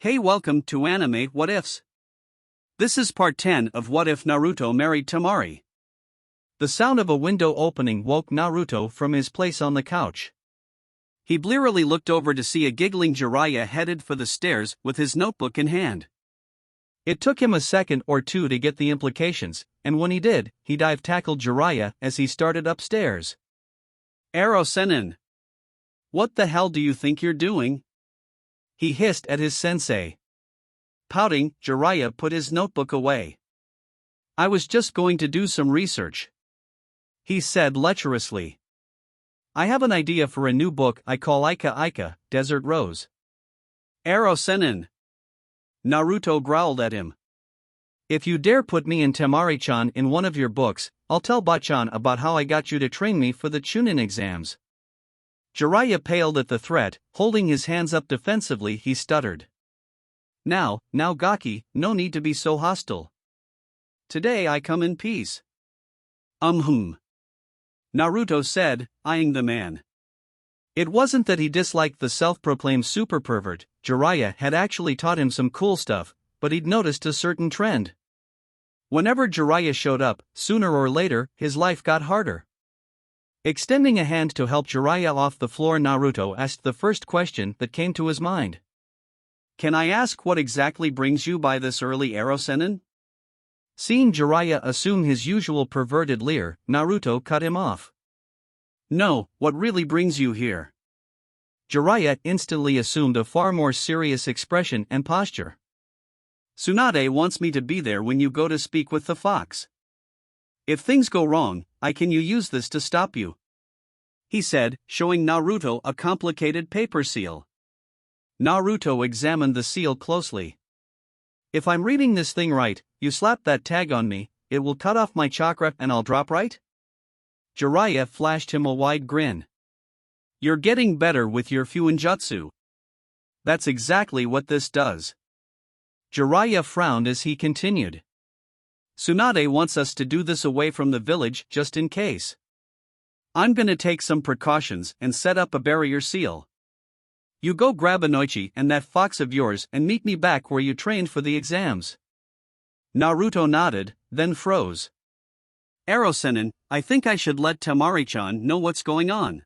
Hey, welcome to Anime What Ifs. This is part 10 of What If Naruto Married Temari. The sound of a window opening woke Naruto from his place on the couch. He blearily looked over to see a giggling Jiraiya headed for the stairs with his notebook in hand. It took him a second or two to get the implications, and when he did, he dive-tackled Jiraiya as he started upstairs. Aro-sennin. What the hell do you think you're doing? He hissed at his sensei. Pouting, Jiraiya put his notebook away. I was just going to do some research, he said lecherously. I have an idea for a new book I call Ika, Desert Rose. Aro-sennin. Naruto growled at him. If you dare put me and Temari-chan in one of your books, I'll tell Bachan about how I got you to train me for the Chunin exams. Jiraiya paled at the threat, holding his hands up defensively. He stuttered. Now Gaki, no need to be so hostile. Today I come in peace. Naruto said, eyeing the man. It wasn't that he disliked the self-proclaimed super pervert. Jiraiya had actually taught him some cool stuff, but he'd noticed a certain trend. Whenever Jiraiya showed up, sooner or later, his life got harder. Extending a hand to help Jiraiya off the floor, Naruto asked the first question that came to his mind. Can I ask what exactly brings you by this early, Aro-sennin? Seeing Jiraiya assume his usual perverted leer, Naruto cut him off. No, what really brings you here? Jiraiya instantly assumed a far more serious expression and posture. Tsunade wants me to be there when you go to speak with the fox. If things go wrong, can you use this to stop you? He said, showing Naruto a complicated paper seal. Naruto examined the seal closely. If I'm reading this thing right, you slap that tag on me, it will cut off my chakra and I'll drop, right? Jiraiya flashed him a wide grin. You're getting better with your Fuinjutsu. That's exactly what this does. Jiraiya frowned as he continued. Tsunade wants us to do this away from the village just in case. I'm gonna take some precautions and set up a barrier seal. You go grab Inoichi and that fox of yours and meet me back where you trained for the exams. Naruto nodded, then froze. Aro-sennin, I think I should let Temari-chan know what's going on.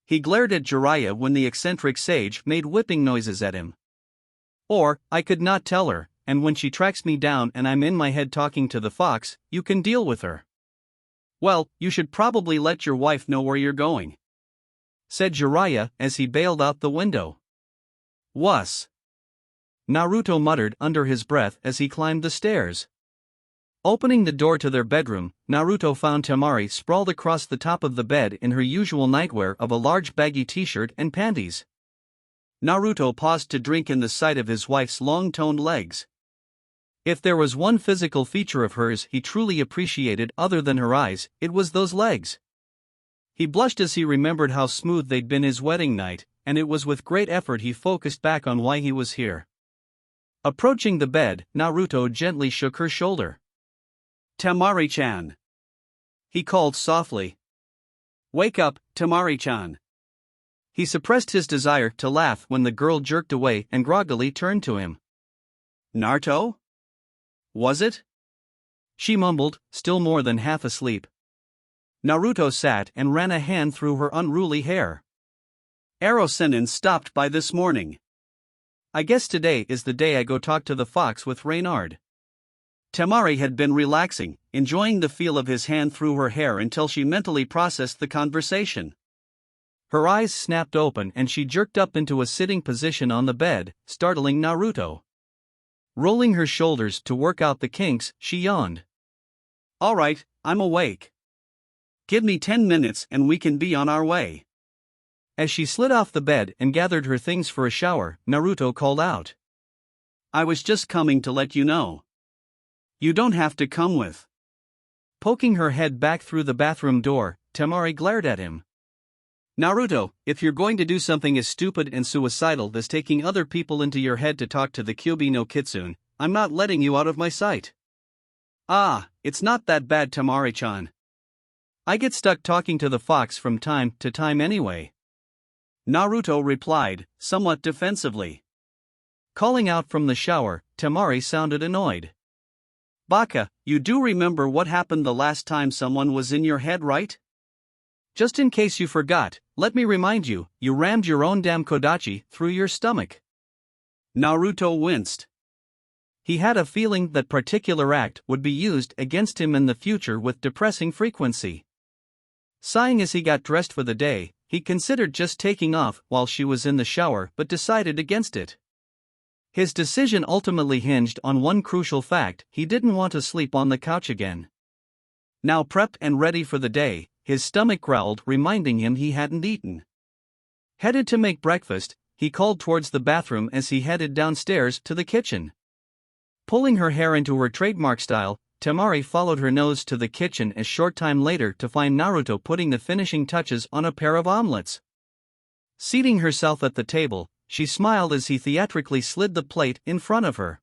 He glared at Jiraiya when the eccentric sage made whipping noises at him. Or, I could not tell her, and when she tracks me down and I'm in my head talking to the fox, you can deal with her. Well, you should probably let your wife know where you're going, said Jiraiya as he bailed out the window. Wuss. Naruto muttered under his breath as he climbed the stairs. Opening the door to their bedroom, Naruto found Temari sprawled across the top of the bed in her usual nightwear of a large baggy t-shirt and panties. Naruto paused to drink in the sight of his wife's long-toned legs. If there was one physical feature of hers he truly appreciated other than her eyes, it was those legs. He blushed as he remembered how smooth they'd been his wedding night, and it was with great effort he focused back on why he was here. Approaching the bed, Naruto gently shook her shoulder. Temari-chan, he called softly. Wake up, Temari-chan. He suppressed his desire to laugh when the girl jerked away and groggily turned to him. Naruto? Was it? She mumbled, still more than half asleep. Naruto sat and ran a hand through her unruly hair. Aro-sennin stopped by this morning. I guess today is the day I go talk to the fox with Reynard. Temari had been relaxing, enjoying the feel of his hand through her hair until she mentally processed the conversation. Her eyes snapped open and she jerked up into a sitting position on the bed, startling Naruto. Rolling her shoulders to work out the kinks, she yawned. All right, I'm awake. Give me 10 minutes and we can be on our way. As she slid off the bed and gathered her things for a shower, Naruto called out. I was just coming to let you know. You don't have to come with. Poking her head back through the bathroom door, Temari glared at him. Naruto, if you're going to do something as stupid and suicidal as taking other people into your head to talk to the Kyuubi no Kitsune, I'm not letting you out of my sight. Ah, it's not that bad, Temari-chan. I get stuck talking to the fox from time to time anyway. Naruto replied, somewhat defensively. Calling out from the shower, Temari sounded annoyed. Baka, you do remember what happened the last time someone was in your head, right? Just in case you forgot, let me remind you, you rammed your own damn Kodachi through your stomach. Naruto winced. He had a feeling that particular act would be used against him in the future with depressing frequency. Sighing as he got dressed for the day, he considered just taking off while she was in the shower but decided against it. His decision ultimately hinged on one crucial fact: he didn't want to sleep on the couch again. Now prepped and ready for the day, his stomach growled, reminding him he hadn't eaten. Headed to make breakfast, he called towards the bathroom as he headed downstairs to the kitchen. Pulling her hair into her trademark style, Temari followed her nose to the kitchen a short time later to find Naruto putting the finishing touches on a pair of omelets. Seating herself at the table, she smiled as he theatrically slid the plate in front of her.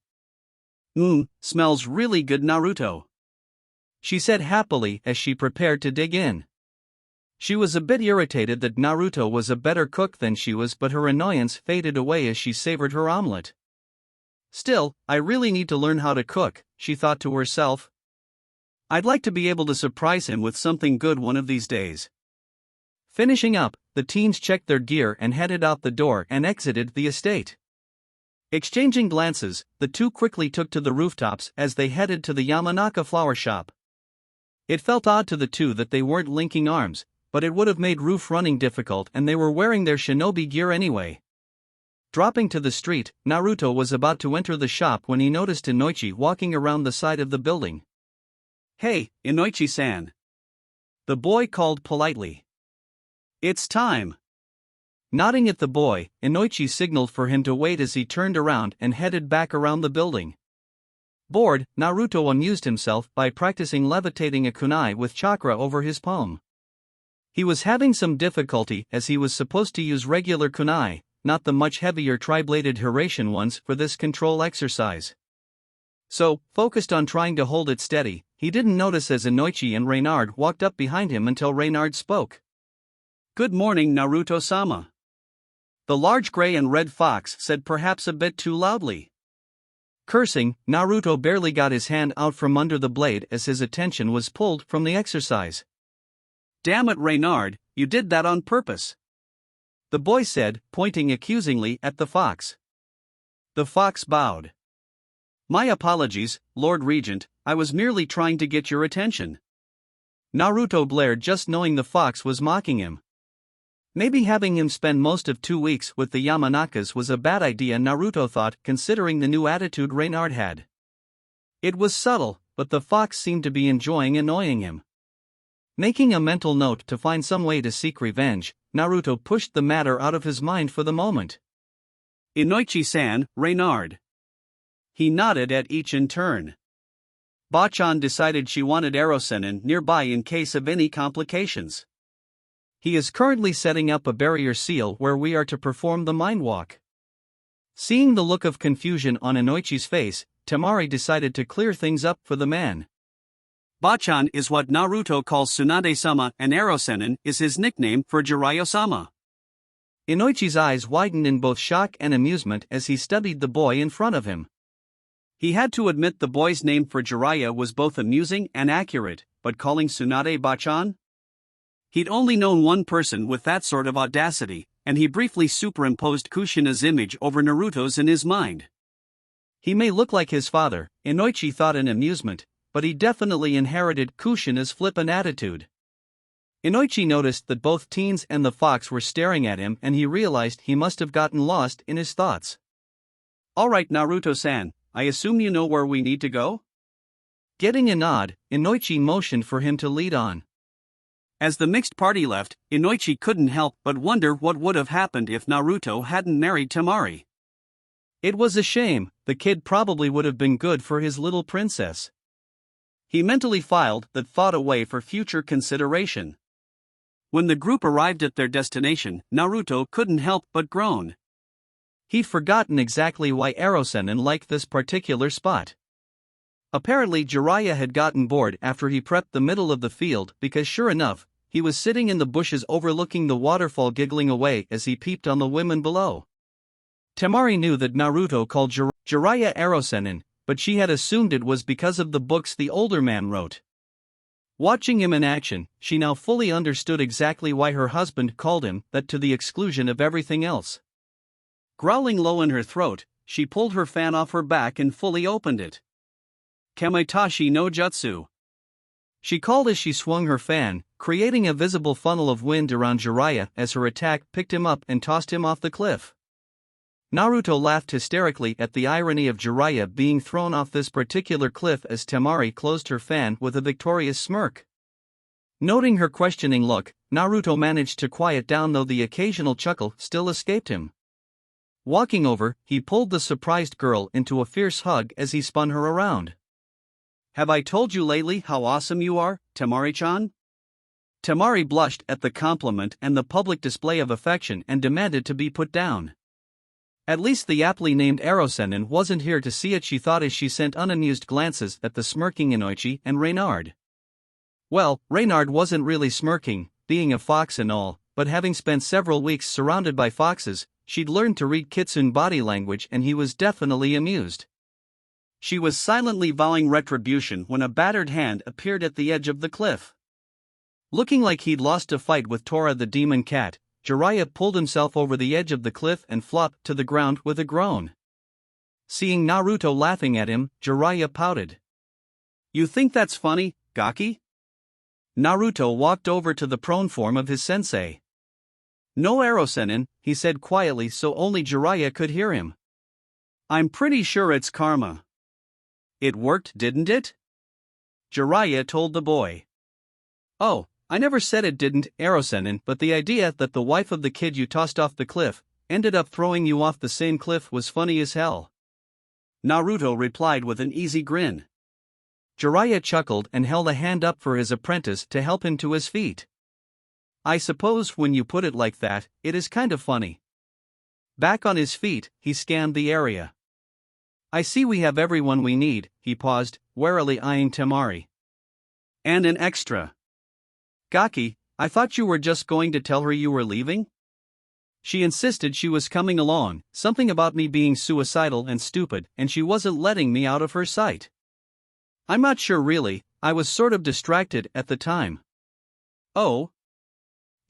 Smells really good, Naruto," she said happily as she prepared to dig in. She was a bit irritated that Naruto was a better cook than she was, but her annoyance faded away as she savored her omelet. Still, I really need to learn how to cook, she thought to herself. I'd like to be able to surprise him with something good one of these days. Finishing up, the teens checked their gear and headed out the door and exited the estate. Exchanging glances, the two quickly took to the rooftops as they headed to the Yamanaka flower shop. It felt odd to the two that they weren't linking arms, but it would have made roof running difficult, and they were wearing their shinobi gear anyway. Dropping to the street, Naruto was about to enter the shop when he noticed Inoichi walking around the side of the building. "Hey, Inoichi-san," the boy called politely. "It's time." Nodding at the boy, Inoichi signaled for him to wait as he turned around and headed back around the building. Bored, Naruto amused himself by practicing levitating a kunai with chakra over his palm. He was having some difficulty as he was supposed to use regular kunai, not the much heavier tri-bladed Hiratian ones, for this control exercise. So, focused on trying to hold it steady, he didn't notice as Inoichi and Reynard walked up behind him until Reynard spoke. "Good morning, Naruto-sama," the large gray and red fox said, perhaps a bit too loudly. Cursing, Naruto barely got his hand out from under the blade as his attention was pulled from the exercise. "Damn it, Reynard, you did that on purpose," the boy said, pointing accusingly at the fox. The fox bowed. "My apologies, Lord Regent, I was merely trying to get your attention," Naruto blared, just knowing the fox was mocking him. Maybe having him spend most of 2 weeks with the Yamanakas was a bad idea, Naruto thought, considering the new attitude Reynard had. It was subtle, but the fox seemed to be enjoying annoying him. Making a mental note to find some way to seek revenge, Naruto pushed the matter out of his mind for the moment. "Inoichi-san, Reynard." He nodded at each in turn. Bachan decided she wanted Erosenin nearby in case of any complications. He is currently setting up a barrier seal where we are to perform the mind walk. Seeing the look of confusion on Inoichi's face, Temari decided to clear things up for the man. "Bachan is what Naruto calls Tsunade-sama, and Erosenin is his nickname for Jiraiya-sama." Inoichi's eyes widened in both shock and amusement as he studied the boy in front of him. He had to admit the boy's name for Jiraiya was both amusing and accurate, but calling Tsunade Bachan? He'd only known one person with that sort of audacity, and he briefly superimposed Kushina's image over Naruto's in his mind. He may look like his father, Inoichi thought in amusement, but he definitely inherited Kushina's flippant attitude. Inoichi noticed that both teens and the fox were staring at him, and he realized he must have gotten lost in his thoughts. "All right, Naruto-san, I assume you know where we need to go?" Getting a nod, Inoichi motioned for him to lead on. As the mixed party left, Inoichi couldn't help but wonder what would have happened if Naruto hadn't married Temari. It was a shame, the kid probably would have been good for his little princess. He mentally filed that thought away for future consideration. When the group arrived at their destination, Naruto couldn't help but groan. He'd forgotten exactly why Erosenin liked this particular spot. Apparently Jiraiya had gotten bored after he prepped the middle of the field, because sure enough, he was sitting in the bushes overlooking the waterfall, giggling away as he peeped on the women below. Temari knew that Naruto called Jiraiya Erosenin, but she had assumed it was because of the books the older man wrote. Watching him in action, she now fully understood exactly why her husband called him that, to the exclusion of everything else. Growling low in her throat, she pulled her fan off her back and fully opened it. Kamaitachi no Jutsu, she called as she swung her fan, creating a visible funnel of wind around Jiraiya as her attack picked him up and tossed him off the cliff. Naruto laughed hysterically at the irony of Jiraiya being thrown off this particular cliff as Temari closed her fan with a victorious smirk. Noting her questioning look, Naruto managed to quiet down, though the occasional chuckle still escaped him. Walking over, he pulled the surprised girl into a fierce hug as he spun her around. "Have I told you lately how awesome you are, Temari-chan?" Temari blushed at the compliment and the public display of affection and demanded to be put down. At least the aptly named Erosenin wasn't here to see it, she thought as she sent unamused glances at the smirking Inoichi and Reynard. Well, Reynard wasn't really smirking, being a fox and all, but having spent several weeks surrounded by foxes, she'd learned to read kitsune body language and he was definitely amused. She was silently vowing retribution when a battered hand appeared at the edge of the cliff. Looking like he'd lost a fight with Tora the demon cat, Jiraiya pulled himself over the edge of the cliff and flopped to the ground with a groan. Seeing Naruto laughing at him, Jiraiya pouted. "You think that's funny, Gaki?" Naruto walked over to the prone form of his sensei. "No, Erosenin," he said quietly so only Jiraiya could hear him. "I'm pretty sure it's karma." "It worked, didn't it?" Jiraiya told the boy. "Oh, I never said it didn't, Erosenin, but the idea that the wife of the kid you tossed off the cliff ended up throwing you off the same cliff was funny as hell," Naruto replied with an easy grin. Jiraiya chuckled and held a hand up for his apprentice to help him to his feet. "I suppose when you put it like that, it is kind of funny." Back on his feet, he scanned the area. "I see we have everyone we need," he paused, warily eyeing Temari. "And an extra. Gaki, I thought you were just going to tell her you were leaving?" She insisted she was coming along, something about me being suicidal and stupid, and she wasn't letting me out of her sight. "I'm not sure really, I was sort of distracted at the time." "Oh?"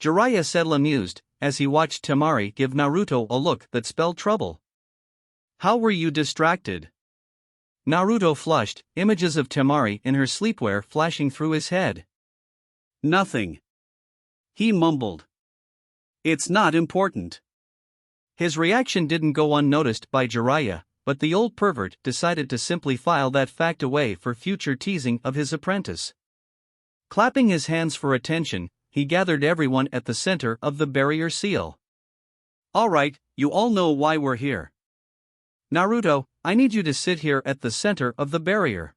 Jiraiya said amused, as he watched Temari give Naruto a look that spelled trouble. "How were you distracted?" Naruto flushed, images of Temari in her sleepwear flashing through his head. "Nothing," he mumbled. "It's not important." His reaction didn't go unnoticed by Jiraiya, but the old pervert decided to simply file that fact away for future teasing of his apprentice. Clapping his hands for attention, he gathered everyone at the center of the barrier seal. "All right, you all know why we're here. Naruto, I need you to sit here at the center of the barrier.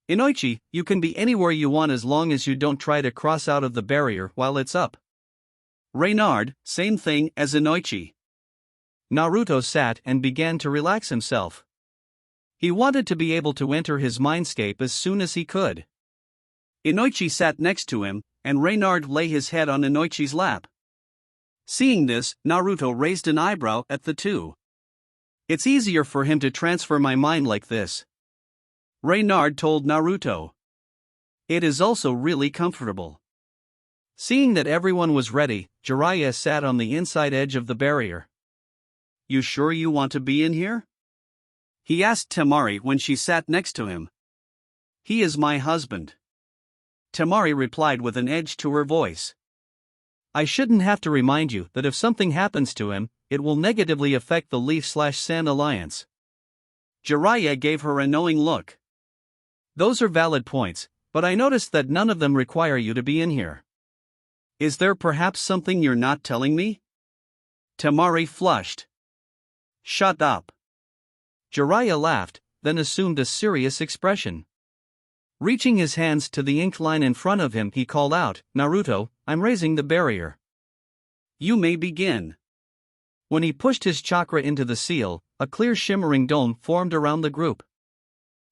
Inoichi, you can be anywhere you want as long as you don't try to cross out of the barrier while it's up. Reynard, same thing as Inoichi." Naruto sat and began to relax himself. He wanted to be able to enter his mindscape as soon as he could. Inoichi sat next to him, and Reynard lay his head on Inoichi's lap. Seeing this, Naruto raised an eyebrow at the two. "It's easier for him to transfer my mind like this," Reynard told Naruto. "It is also really comfortable." Seeing that everyone was ready, Jiraiya sat on the inside edge of the barrier. "You sure you want to be in here?" he asked Temari when she sat next to him. "He is my husband," Temari replied with an edge to her voice. "I shouldn't have to remind you that if something happens to him, it will negatively affect the Leaf/Sand Alliance." Jiraiya gave her a knowing look. "Those are valid points, but I noticed that none of them require you to be in here. Is there perhaps something you're not telling me?" Temari flushed. "Shut up." Jiraiya laughed, then assumed a serious expression. Reaching his hands to the ink line in front of him, he called out, "Naruto, I'm raising the barrier. You may begin." When he pushed his chakra into the seal, a clear shimmering dome formed around the group.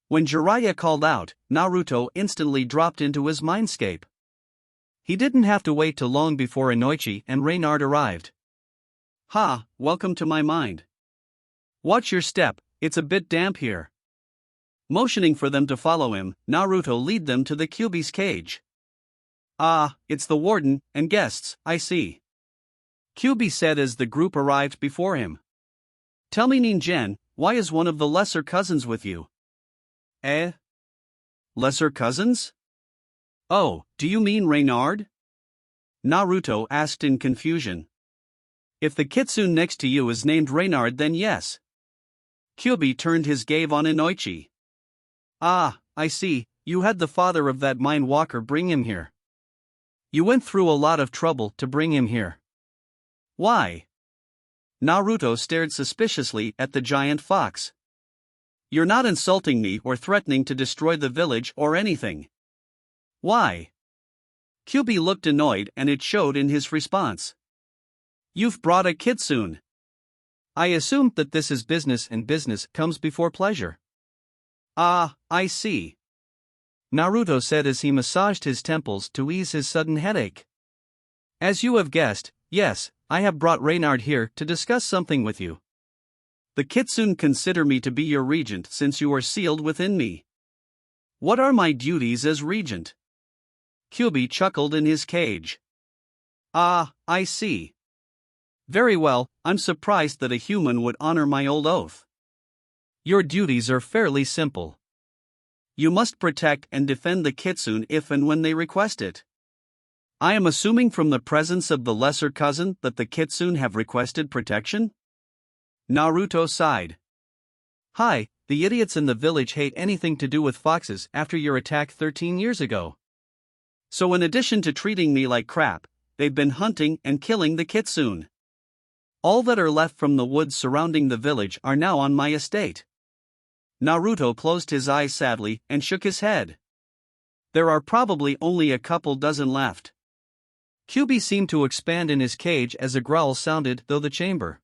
When Jiraiya called out, Naruto instantly dropped into his mindscape. He didn't have to wait too long before Inoichi and Reynard arrived. "Ha, welcome to my mind. Watch your step, it's a bit damp here. Motioning for them to follow him, Naruto lead them to the Kyuubi's cage. Ah, it's the warden and guests, I see. Kyuubi said as the group arrived before him. Tell me Ningen, why is one of the lesser cousins with you? Eh? Lesser cousins? Oh, do you mean Reynard? Naruto asked in confusion. If the kitsune next to you is named Reynard then yes. Kyuubi turned his gaze on Inoichi. Ah, I see, you had the father of that mind walker bring him here. You went through a lot of trouble to bring him here. Why? Naruto stared suspiciously at the giant fox. You're not insulting me or threatening to destroy the village or anything. Why? Kyuubi looked annoyed and it showed in his response. You've brought a kitsune. I assumed that this is business and business comes before pleasure. Ah, I see. Naruto said as he massaged his temples to ease his sudden headache. As you have guessed, yes, I have brought Reynard here to discuss something with you. The kitsune consider me to be your regent since you are sealed within me. What are my duties as regent? Kyuubi chuckled in his cage. Ah, I see. Very well, I'm surprised that a human would honor my old oath. Your duties are fairly simple. You must protect and defend the kitsune if and when they request it. I am assuming from the presence of the lesser cousin that the kitsune have requested protection? Naruto sighed. Hi, the idiots in the village hate anything to do with foxes after your attack 13 years ago. So in addition to treating me like crap, they've been hunting and killing the kitsune. All that are left from the woods surrounding the village are now on my estate. Naruto closed his eyes sadly and shook his head. There are probably only a couple dozen left. Kyuubi seemed to expand in his cage as a growl sounded through the chamber.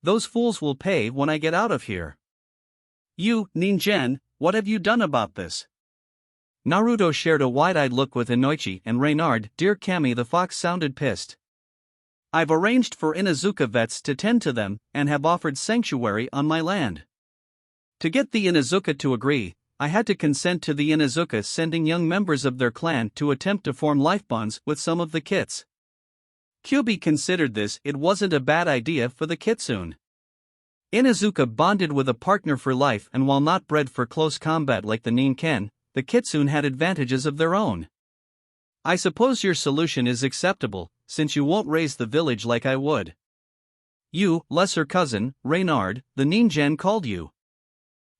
Those fools will pay when I get out of here. You, Ningen, what have you done about this? Naruto shared a wide-eyed look with Inoichi and Reynard. Dear Kami, the fox sounded pissed. I've arranged for Inuzuka vets to tend to them and have offered sanctuary on my land. To get the Inuzuka to agree, I had to consent to the Inuzuka sending young members of their clan to attempt to form life bonds with some of the kits. Kyuubi considered it wasn't a bad idea for the kitsune. Inuzuka bonded with a partner for life, and while not bred for close combat like the Ningen, the kitsune had advantages of their own. I suppose your solution is acceptable, since you won't raise the village like I would. You, lesser cousin, Reynard, the Ningen called you.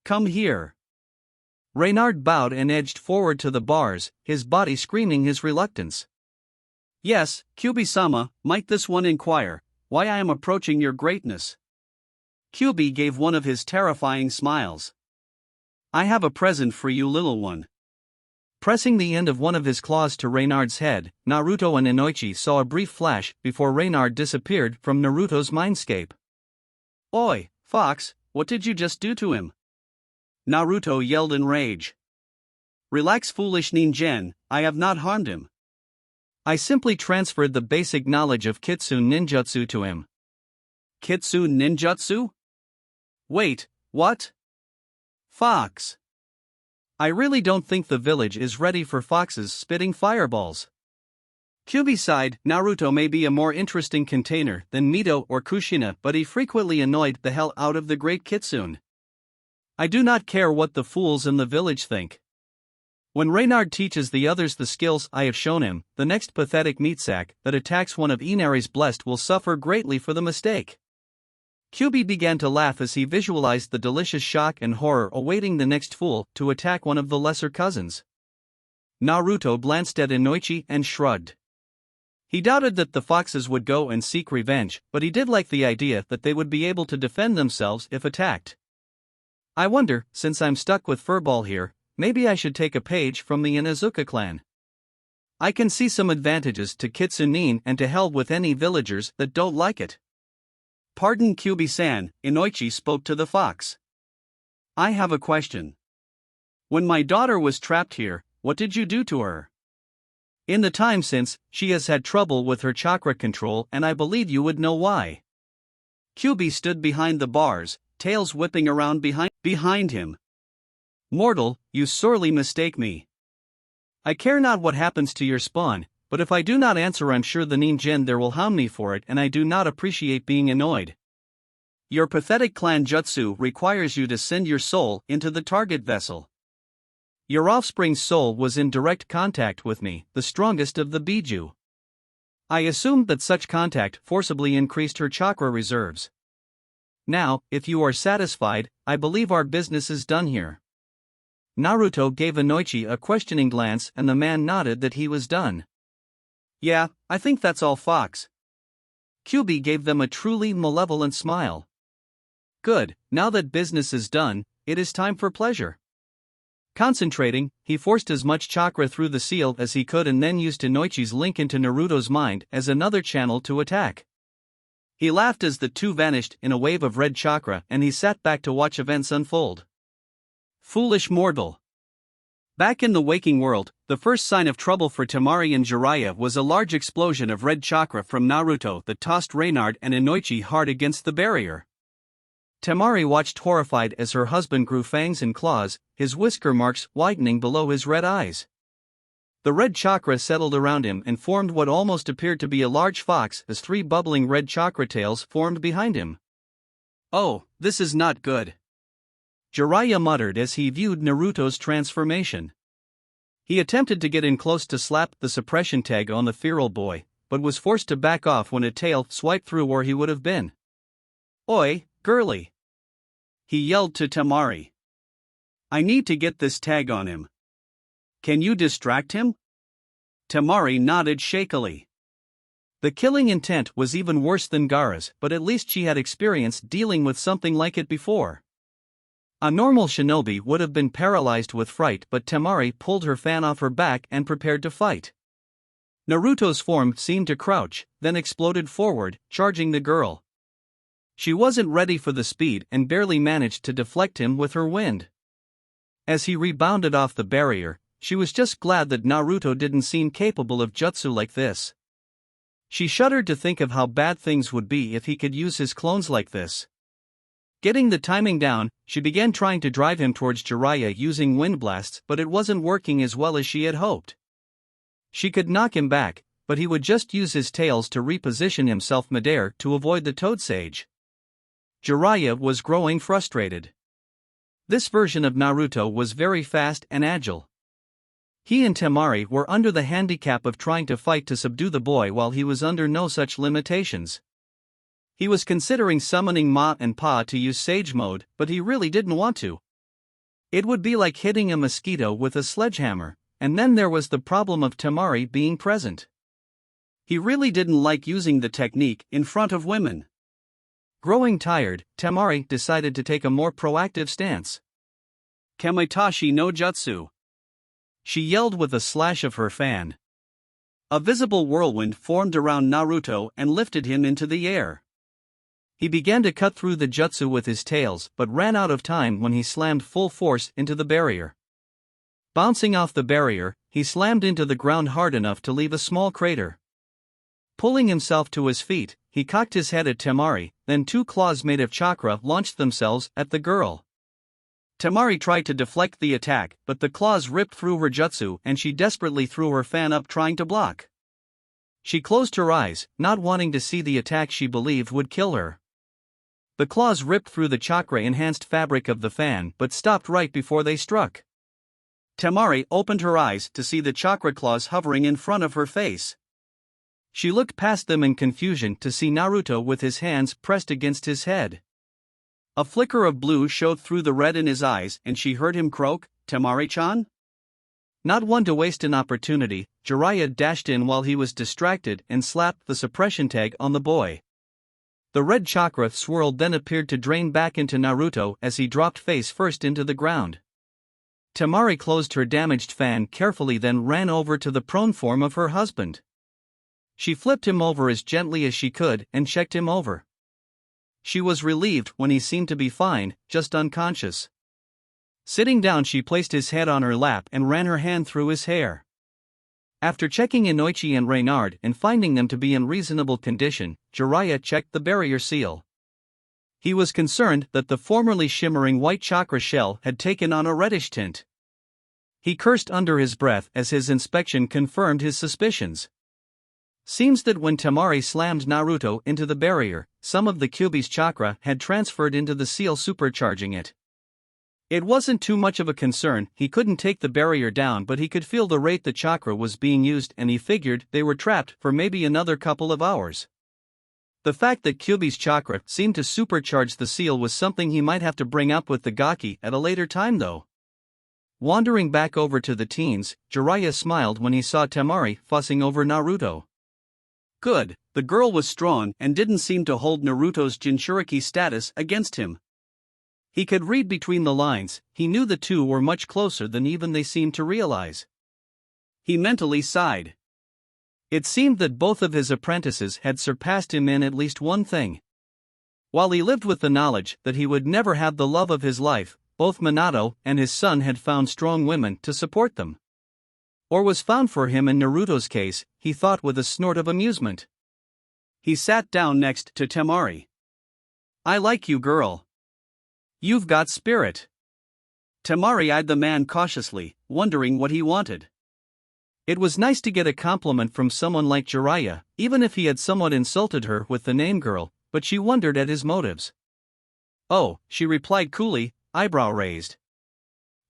Come here. Reynard bowed and edged forward to the bars, his body screaming his reluctance. Yes, Kyuubi-sama, might this one inquire, why I am approaching your greatness? Kyuubi gave one of his terrifying smiles. I have a present for you, little one. Pressing the end of one of his claws to Reynard's head, Naruto and Inoichi saw a brief flash before Reynard disappeared from Naruto's mindscape. Oi, Fox, what did you just do to him? Naruto yelled in rage. Relax, foolish Ningen, I have not harmed him. I simply transferred the basic knowledge of kitsune ninjutsu to him. Kitsune ninjutsu? Wait, what? Fox. I really don't think the village is ready for foxes spitting fireballs. Kyuubi sighed. Naruto may be a more interesting container than Mito or Kushina, but he frequently annoyed the hell out of the great kitsune. I do not care what the fools in the village think. When Reynard teaches the others the skills I have shown him, the next pathetic meatsack that attacks one of Inari's blessed will suffer greatly for the mistake. Kyuubi began to laugh as he visualized the delicious shock and horror awaiting the next fool to attack one of the lesser cousins. Naruto glanced at Inoichi and shrugged. He doubted that the foxes would go and seek revenge, but he did like the idea that they would be able to defend themselves if attacked. I wonder, since I'm stuck with Furball here, maybe I should take a page from the Inuzuka clan. I can see some advantages to Kitsune and to hell with any villagers that don't like it. Pardon Kyuubi-san, Inoichi spoke to the fox. I have a question. When my daughter was trapped here, what did you do to her? In the time since, she has had trouble with her chakra control and I believe you would know why. Kyuubi stood behind the bars, tails whipping around behind him. "Mortal, you sorely mistake me. I care not what happens to your spawn, but if I do not answer I'm sure the Ningen there will hound me for it and I do not appreciate being annoyed. Your pathetic clan jutsu requires you to send your soul into the target vessel. Your offspring's soul was in direct contact with me, the strongest of the Biju. I assumed that such contact forcibly increased her chakra reserves. Now, if you are satisfied, I believe our business is done here." Naruto gave Inoichi a questioning glance and the man nodded that he was done. "Yeah, I think that's all, Fox." Kyuubi gave them a truly malevolent smile. "Good, now that business is done, it is time for pleasure." Concentrating, he forced as much chakra through the seal as he could and then used Inoichi's link into Naruto's mind as another channel to attack. He laughed as the two vanished in a wave of red chakra and he sat back to watch events unfold. Foolish mortal. Back in the waking world, the first sign of trouble for Temari and Jiraiya was a large explosion of red chakra from Naruto that tossed Reynard and Inoichi hard against the barrier. Temari watched horrified as her husband grew fangs and claws, his whisker marks widening below his red eyes. The red chakra settled around him and formed what almost appeared to be a large fox as three bubbling red chakra tails formed behind him. "Oh, this is not good," Jiraiya muttered as he viewed Naruto's transformation. He attempted to get in close to slap the suppression tag on the feral boy, but was forced to back off when a tail swiped through where he would have been. "Oi, girly!" he yelled to Temari. "I need to get this tag on him. Can you distract him?" Temari nodded shakily. The killing intent was even worse than Gaara's, but at least she had experience dealing with something like it before. A normal shinobi would have been paralyzed with fright, but Temari pulled her fan off her back and prepared to fight. Naruto's form seemed to crouch, then exploded forward, charging the girl. She wasn't ready for the speed and barely managed to deflect him with her wind. As he rebounded off the barrier, she was just glad that Naruto didn't seem capable of jutsu like this. She shuddered to think of how bad things would be if he could use his clones like this. Getting the timing down, she began trying to drive him towards Jiraiya using wind blasts, but it wasn't working as well as she had hoped. She could knock him back, but he would just use his tails to reposition himself midair to avoid the Toad Sage. Jiraiya was growing frustrated. This version of Naruto was very fast and agile. He and Temari were under the handicap of trying to fight to subdue the boy while he was under no such limitations. He was considering summoning Ma and Pa to use Sage Mode, but he really didn't want to. It would be like hitting a mosquito with a sledgehammer, and then there was the problem of Temari being present. He really didn't like using the technique in front of women. Growing tired, Temari decided to take a more proactive stance. "Kamaitashi no Jutsu!" she yelled with a slash of her fan. A visible whirlwind formed around Naruto and lifted him into the air. He began to cut through the jutsu with his tails but ran out of time when he slammed full force into the barrier. Bouncing off the barrier, he slammed into the ground hard enough to leave a small crater. Pulling himself to his feet, he cocked his head at Temari, then two claws made of chakra launched themselves at the girl. Temari tried to deflect the attack, but the claws ripped through her jutsu and she desperately threw her fan up trying to block. She closed her eyes, not wanting to see the attack she believed would kill her. The claws ripped through the chakra-enhanced fabric of the fan but stopped right before they struck. Temari opened her eyes to see the chakra claws hovering in front of her face. She looked past them in confusion to see Naruto with his hands pressed against his head. A flicker of blue showed through the red in his eyes and she heard him croak, "Temari-chan?" Not one to waste an opportunity, Jiraiya dashed in while he was distracted and slapped the suppression tag on the boy. The red chakra swirled then appeared to drain back into Naruto as he dropped face first into the ground. Temari closed her damaged fan carefully then ran over to the prone form of her husband. She flipped him over as gently as she could and checked him over. She was relieved when he seemed to be fine, just unconscious. Sitting down, she placed his head on her lap and ran her hand through his hair. After checking Inoichi and Reynard and finding them to be in reasonable condition, Jiraiya checked the barrier seal. He was concerned that the formerly shimmering white chakra shell had taken on a reddish tint. He cursed under his breath as his inspection confirmed his suspicions. Seems that when Temari slammed Naruto into the barrier, some of the Kyuubi's chakra had transferred into the seal, supercharging it. It wasn't too much of a concern, he couldn't take the barrier down, but he could feel the rate the chakra was being used, and he figured they were trapped for maybe another couple of hours. The fact that Kyuubi's chakra seemed to supercharge the seal was something he might have to bring up with the Gaki at a later time though. Wandering back over to the teens, Jiraiya smiled when he saw Temari fussing over Naruto. Good, the girl was strong and didn't seem to hold Naruto's Jinchuriki status against him. He could read between the lines, he knew the two were much closer than even they seemed to realize. He mentally sighed. It seemed that both of his apprentices had surpassed him in at least one thing. While he lived with the knowledge that he would never have the love of his life, both Minato and his son had found strong women to support them. Or was found for him in Naruto's case, he thought with a snort of amusement. He sat down next to Temari. I like you, girl. You've got spirit. Temari eyed the man cautiously, wondering what he wanted. It was nice to get a compliment from someone like Jiraiya, even if he had somewhat insulted her with the name girl, but she wondered at his motives. Oh, she replied coolly, eyebrow raised.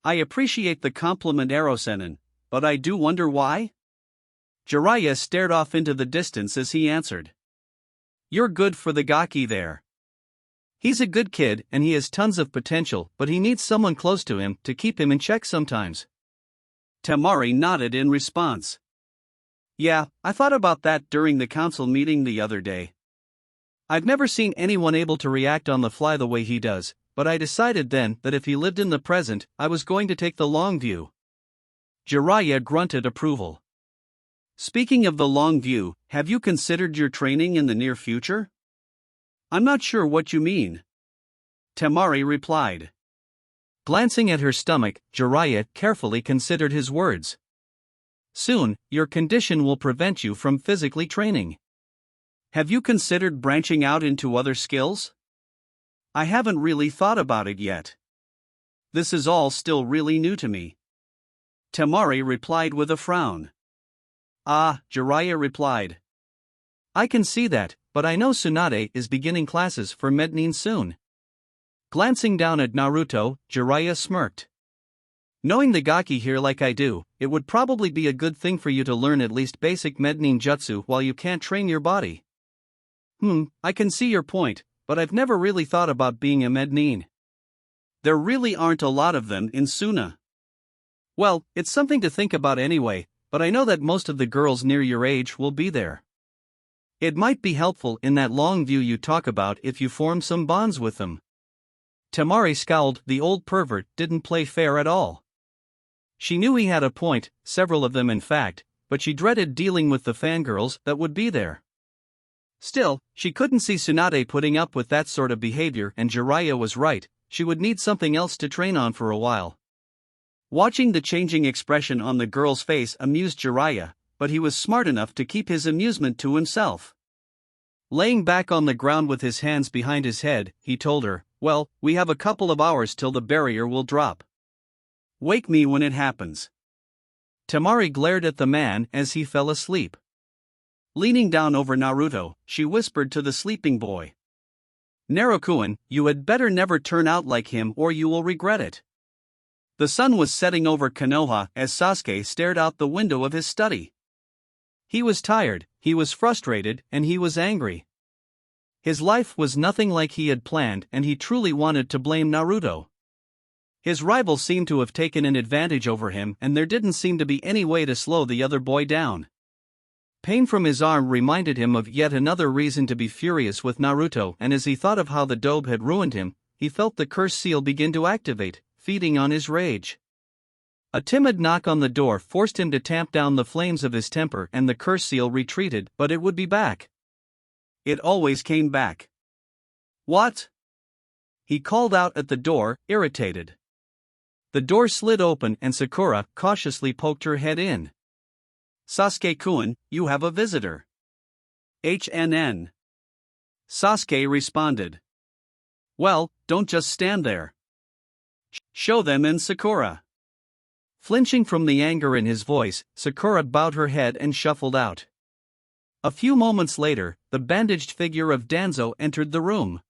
I appreciate the compliment, Erosenin, but I do wonder why? Jiraiya stared off into the distance as he answered. You're good for the Gaki there. He's a good kid and he has tons of potential, but he needs someone close to him to keep him in check sometimes. Temari nodded in response. Yeah, I thought about that during the council meeting the other day. I've never seen anyone able to react on the fly the way he does, but I decided then that if he lived in the present, I was going to take the long view. Jiraiya grunted approval. Speaking of the long view, have you considered your training in the near future? I'm not sure what you mean. Temari replied. Glancing at her stomach, Jiraiya carefully considered his words. Soon, your condition will prevent you from physically training. Have you considered branching out into other skills? I haven't really thought about it yet. This is all still really new to me. Temari replied with a frown. Ah, Jiraiya replied. I can see that, but I know Tsunade is beginning classes for Mednin soon. Glancing down at Naruto, Jiraiya smirked. Knowing the Gaki here like I do, it would probably be a good thing for you to learn at least basic Mednin jutsu while you can't train your body. I can see your point, but I've never really thought about being a Mednin. There really aren't a lot of them in Suna. Well, it's something to think about anyway, but I know that most of the girls near your age will be there. It might be helpful in that long view you talk about if you form some bonds with them. Temari scowled, the old pervert didn't play fair at all. She knew he had a point, several of them in fact, but she dreaded dealing with the fangirls that would be there. Still, she couldn't see Tsunade putting up with that sort of behavior, and Jiraiya was right, she would need something else to train on for a while. Watching the changing expression on the girl's face amused Jiraiya, but he was smart enough to keep his amusement to himself. Laying back on the ground with his hands behind his head, he told her, well, we have a couple of hours till the barrier will drop. Wake me when it happens. Temari glared at the man as he fell asleep. Leaning down over Naruto, she whispered to the sleeping boy. Naruto-kun, you had better never turn out like him or you will regret it. The sun was setting over Konoha as Sasuke stared out the window of his study. He was tired, he was frustrated, and he was angry. His life was nothing like he had planned and he truly wanted to blame Naruto. His rival seemed to have taken an advantage over him and there didn't seem to be any way to slow the other boy down. Pain from his arm reminded him of yet another reason to be furious with Naruto, and as he thought of how the dobe had ruined him, he felt the curse seal begin to activate, feeding on his rage. A timid knock on the door forced him to tamp down the flames of his temper and the curse seal retreated, but it would be back. It always came back. What? He called out at the door, irritated. The door slid open and Sakura cautiously poked her head in. Sasuke-kun, you have a visitor. HNN. Sasuke responded. Well, don't just stand there. Show them in Sakura. Flinching from the anger in his voice, Sakura bowed her head and shuffled out. A few moments later, the bandaged figure of Danzo entered the room.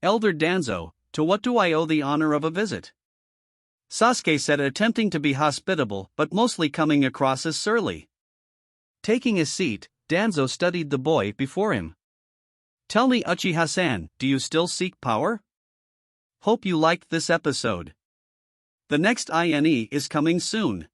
Elder Danzo, to what do I owe the honor of a visit? Sasuke said, attempting to be hospitable but mostly coming across as surly. Taking a seat, Danzo studied the boy before him. Tell me, Uchiha-san, do you still seek power? Hope you liked this episode. The next INE is coming soon.